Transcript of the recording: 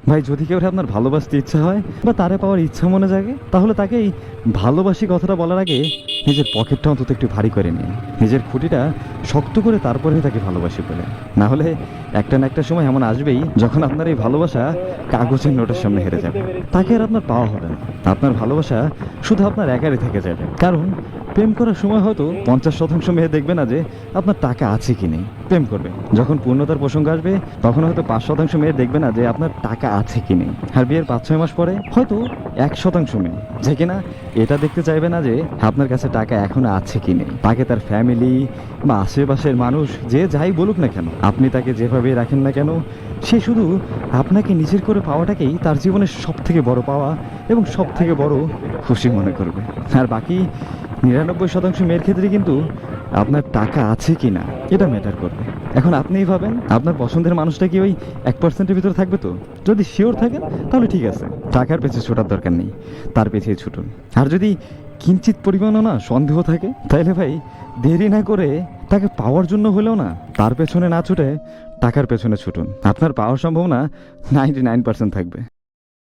ভাই যদি কেউ আপনার ভালোবাসতে ইচ্ছা হয় বা তারে পাওয়ার ইচ্ছা মনে জাগে, তাহলে তাকে এই ভালোবাসি কথাটা বলার আগে নিজের পকেটটা অন্তত একটু ভারী করে নিন, নিজের খুঁটিটা শক্ত করে তারপরে তাকে ভালোবাসি বলে। না হলে একটা না একটা সময় এমন আসবেই যখন আপনার এই ভালোবাসা কাগজের নোটের সামনে হেরে যাবে, তাকে আর আপনার পাওয়া হবে না। আপনার ভালোবাসা শুধু আপনার একারই থেকে যাবে। কারণ প্রেম করার সময় হয়তো 50% মেয়ে দেখবে না যে আপনার টাকা আছে কি নেই, প্রেম করবে। যখন পূর্ণতার প্রসঙ্গ আসবে তখন হয়তো 5% মেয়ে দেখবে না যে আপনার টাকা আছে কি নেই। আর বিয়ের 5-6 মাস পরে হয়তো 1% মেয়ে যে কিনা এটা দেখতে চাইবে না যে আপনার কাছে টাকা এখনো আছে কি নেই। তাকে তার ফ্যামিলি বা আশেপাশের মানুষ যে যাই বলুক না কেন, আপনি তাকে যেভাবে রাখেন না কেন, সে শুধু আপনাকে নিজের করে পাওয়াটাকেই তার জীবনের সব থেকে বড় পাওয়া এবং সব থেকে বড় খুশি মনে করবে। আর বাকি 99% মেয়ের ক্ষেত্রে কিন্তু আপনার টাকা আছে কি না এটা ম্যাটার করবে। এখন আপনিই ভাবেন আপনার পছন্দের মানুষটা কি ওই 1%-এর ভিতরে থাকবে? তো যদি শিওর থাকেন তাহলে ঠিক আছে, টাকার পেছনে ছোটার দরকার নেই, তার পেছনে ছুটুন। আর যদি কিঞ্চিত পরিমাণও না সন্দেহ থাকে, তাহলে ভাই দেরি না করে তাকে পাওয়ার জন্য হলেও না তার পেছনে না ছুটে টাকার পেছনে ছুটুন। আপনার পাওয়ার সম্ভাবনা 99% থাকবে।